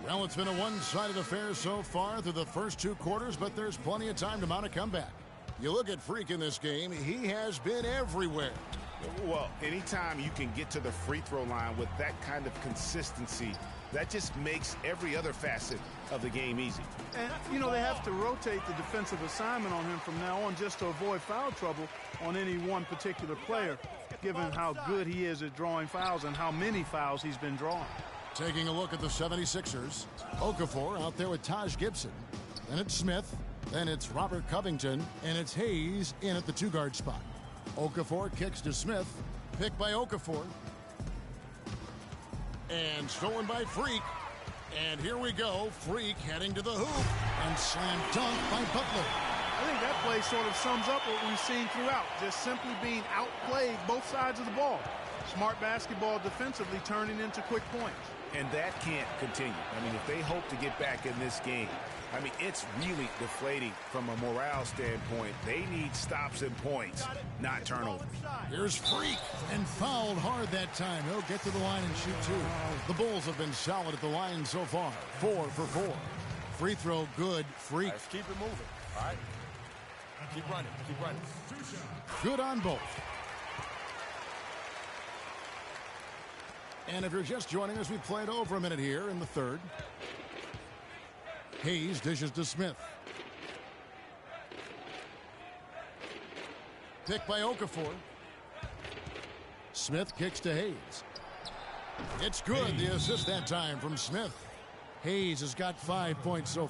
Well, it's been a one-sided affair so far through the first two quarters, but there's plenty of time to mount a comeback. You look at Freak in this game, he has been everywhere. Well, anytime you can get to the free throw line with that kind of consistency, that just makes every other facet of the game easy. And, you know, they have to rotate the defensive assignment on him from now on just to avoid foul trouble on any one particular player, given how good he is at drawing fouls and how many fouls he's been drawing. Taking a look at the 76ers, Okafor out there with Taj Gibson. Then it's Smith, then it's Robert Covington, and it's Hayes in at the two-guard spot. Okafor kicks to Smith, picked by Okafor. And stolen by Freak. And here we go, Freak heading to the hoop, and slam dunk by Butler. I think that play sort of sums up what we've seen throughout, just simply being outplayed both sides of the ball. Smart basketball defensively turning into quick points. And that can't continue. I mean, if they hope to get back in this game, I mean, it's really deflating from a morale standpoint. They need stops and points, not turnovers. Here's Freak, and fouled hard that time. He'll get to the line and shoot two. The Bulls have been solid at the line so far, 4 for 4. Free throw good, Freak. Let's keep it moving, all right? Keep running, keep running. Good on both. And if you're just joining us, we played over a minute here in the third. Hayes dishes to Smith. Picked by Okafor. Smith kicks to Hayes. It's good, the assist that time from Smith. Hayes has got 5 points so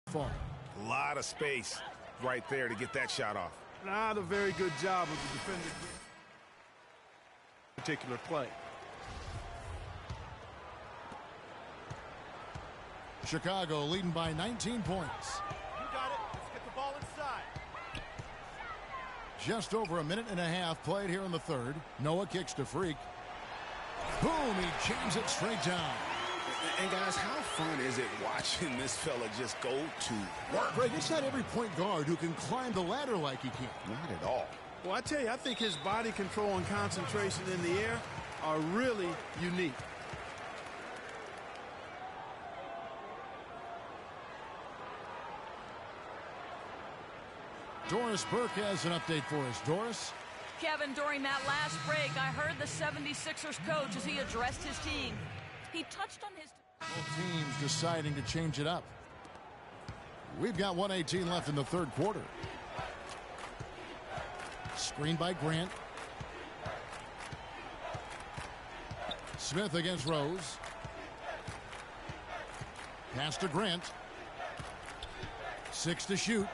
far. A lot of space right there to get that shot off. Not a very good job of the defender. Particular play. Chicago leading by 19 points. You got it. Let's get the ball inside. Just over a minute and a half played here in the third. Noah kicks to Freak. Boom, he jams it straight down. And guys, how fun is it watching this fella just go to work? Greg, it's not every point guard who can climb the ladder like he can. Not at all. Well, I tell you, I think his body control and concentration in the air are really unique. Doris Burke has an update for us. Doris? Kevin, during that last break, I heard the 76ers coach as he addressed his team. He touched on his... Both teams deciding to change it up. We've got 1:18 left in the third quarter. Screen by Grant. Smith against Rose. Pass to Grant. 6 to shoot.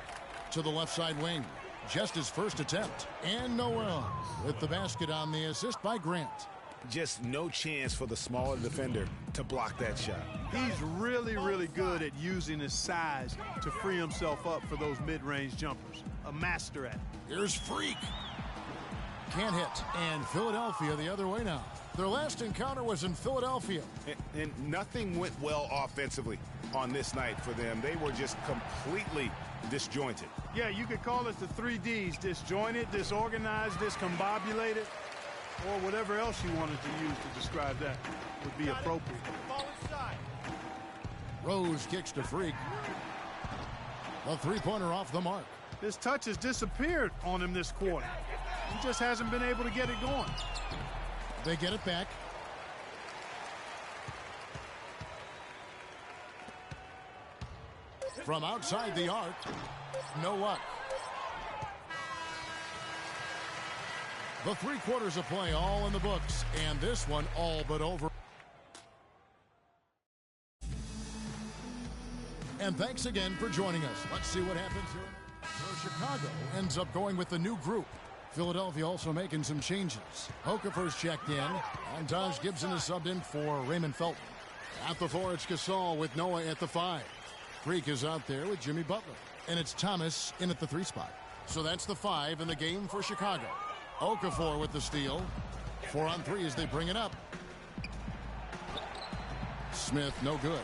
To the left side wing. Just his first attempt. And Noel with the basket on the assist by Grant. Just no chance for the smaller defender to block that shot. He's really, really good at using his size to free himself up for those mid-range jumpers. A master at it. Here's Freak. Can't hit. And Philadelphia the other way now. Their last encounter was in Philadelphia. And nothing went well offensively on this night for them. They were just completely disjointed. Yeah, you could call it the 3 Ds. Disjointed, disorganized, discombobulated, or whatever else you wanted to use to describe that would be appropriate. Ball inside. Rose kicks to Freak. The three-pointer off the mark. His touch has disappeared on him this quarter. He just hasn't been able to get it going. They get it back. From outside the arc, no luck. The 3 quarters of play all in the books, and this one all but over. And thanks again for joining us. Let's see what happens here. So Chicago ends up going with the new group. Philadelphia also making some changes. Okafor's checked in, and Taj Gibson is subbed in for Raymond Felton. At the 4, it's Gasol with Noah at the 5. Freak is out there with Jimmy Butler. And it's Thomas in at the 3 spot. So that's the 5 in the game for Chicago. Okafor with the steal. 4 on 3 as they bring it up. Smith, no good.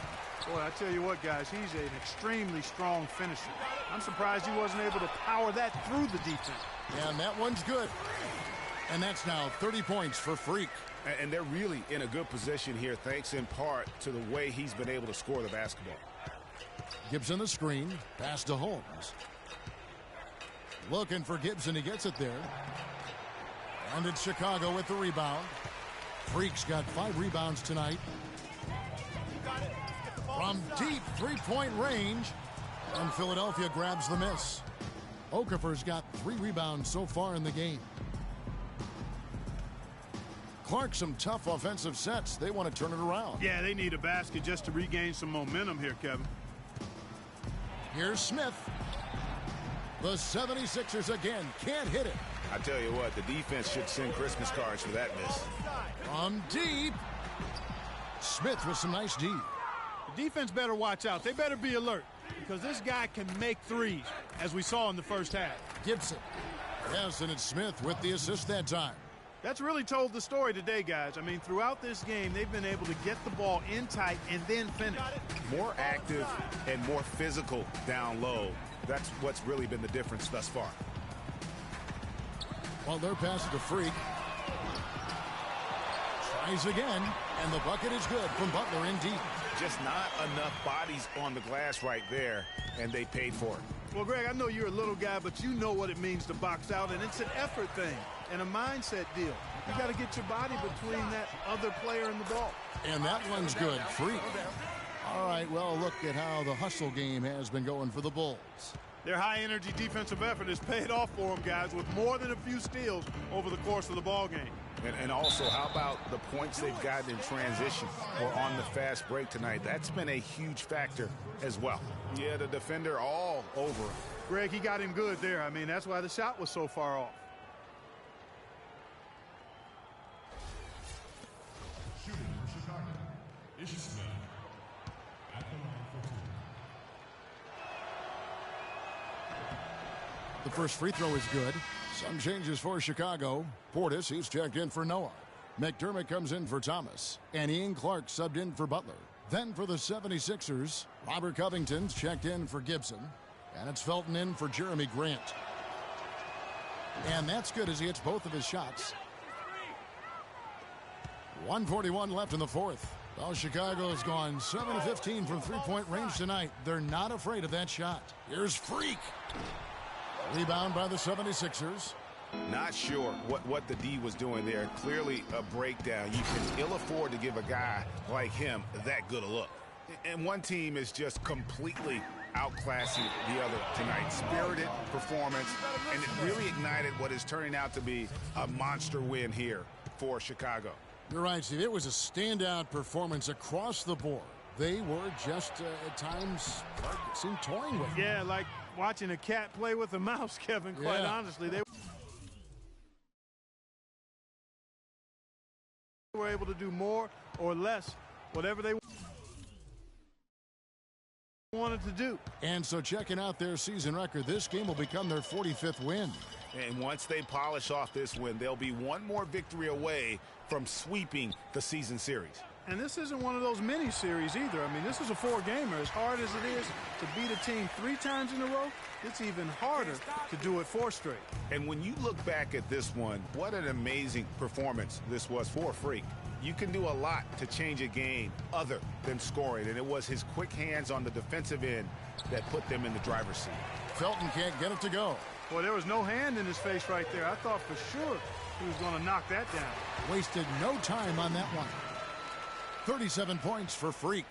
Boy, I tell you what, guys, he's an extremely strong finisher. I'm surprised he wasn't able to power that through the defense. And that one's good. And that's now 30 points for Freak. And they're really in a good position here, thanks in part to the way he's been able to score the basketball. Gibson the screen. Pass to Holmes. Looking for Gibson. He gets it there. And it's Chicago with the rebound. Freak's got 5 rebounds tonight. From deep three-point range. And Philadelphia grabs the miss. Okafor's got 3 rebounds so far in the game. Clark, some tough offensive sets. They want to turn it around. Yeah, they need a basket just to regain some momentum here, Kevin. Here's Smith. The 76ers again can't hit it. I tell you what, the defense should send Christmas cards for that miss. From deep. Smith with some nice D. The defense better watch out. They better be alert because this guy can make threes, as we saw in the first half. Gibson. Yes, and it's Smith with the assist that time. That's really told the story today, guys. I mean, throughout this game, they've been able to get the ball in tight and then finish. More active and more physical down low. That's what's really been the difference thus far. Well, they're passing to Freak. Tries again, and the bucket is good from Butler in deep. Just not enough bodies on the glass right there, and they paid for it. Well, Greg, I know you're a little guy, but you know what it means to box out, and it's an effort thing and a mindset deal. You got to get your body between that other player and the ball. And that one's good. Freak. All right, well, look at how the hustle game has been going for the Bulls. Their high-energy defensive effort has paid off for them, guys, with more than a few steals over the course of the ball game. And also, how about the points they've gotten in transition or on the fast break tonight? That's been a huge factor as well. Yeah, the defender all over him. Greg, he got him good there. I mean, that's why the shot was so far off. Shooting for Chicago is Smith at the line for 2. The first free throw is good. Some changes for Chicago. Portis, he's checked in for Noah. McDermott comes in for Thomas. And Ian Clark subbed in for Butler. Then for the 76ers, Robert Covington's checked in for Gibson. And it's Felton in for Jeremy Grant. And that's good as he hits both of his shots. 1:41 left in the fourth. Well, Chicago's gone 7 of 15 from three-point range tonight. They're not afraid of that shot. Here's Freak. Rebound by the 76ers. Not sure what the D was doing there. Clearly a breakdown. You can ill afford to give a guy like him that good a look. And one team is just completely outclassing the other tonight. Spirited performance, and it really ignited what is turning out to be a monster win here for Chicago. You're right, Steve. It was a standout performance across the board. They were just, at times, like it seemed toying with. Yeah, like watching a cat play with a mouse, Kevin, quite honestly. They were able to do more or less, whatever they wanted to do. And so checking out their season record, this game will become their 45th win. And once they polish off this win, they'll be one more victory away from sweeping the season series. And this isn't one of those mini series either. I mean, this is a 4-gamer. As hard as it is to beat a team 3 times in a row, it's even harder to do it 4 straight. And when you look back at this one, what an amazing performance this was for Freak. You can do a lot to change a game other than scoring, and it was his quick hands on the defensive end that put them in the driver's seat. Felton can't get it to go. Boy, there was no hand in his face right there. I thought for sure he was going to knock that down. Wasted no time on that one. 37 points for Freak.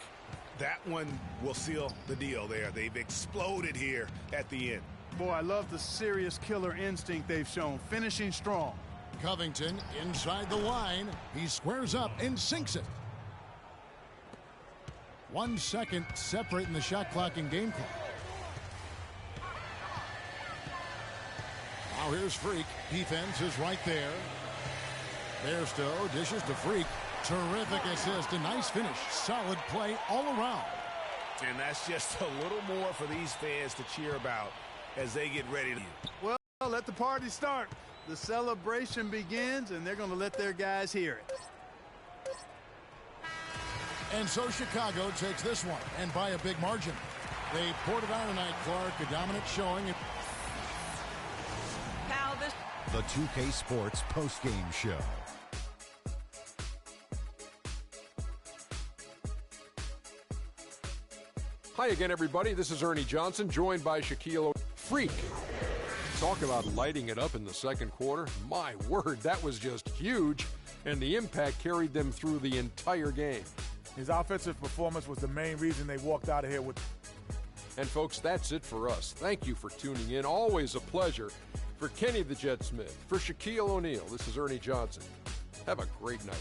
That one will seal the deal there. They've exploded here at the end. Boy, I love the serious killer instinct they've shown, finishing strong. Covington inside the line. He squares up and sinks it. 1 second separating the shot clock and game clock. Now here's Freak. Defense is right there. Bairstow dishes to Freak. Terrific assist, a nice finish. Solid play all around. And that's just a little more for these fans to cheer about as they get ready to. Well, let the party start. The celebration begins, and they're going to let their guys hear it. And so Chicago takes this one, and by a big margin. They poured it on tonight, Clark. A dominant showing. the 2K Sports postgame show. Hi again, everybody. This is Ernie Johnson, joined by Shaquille Freak. Talk about lighting it up in the second quarter. My word, that was just huge, and the impact carried them through the entire game. His offensive performance was the main reason they walked out of here with. And folks, that's it for us. Thank you for tuning in. Always a pleasure. For Kenny the Jet Smith, for Shaquille O'Neal, this is Ernie Johnson. Have a great night.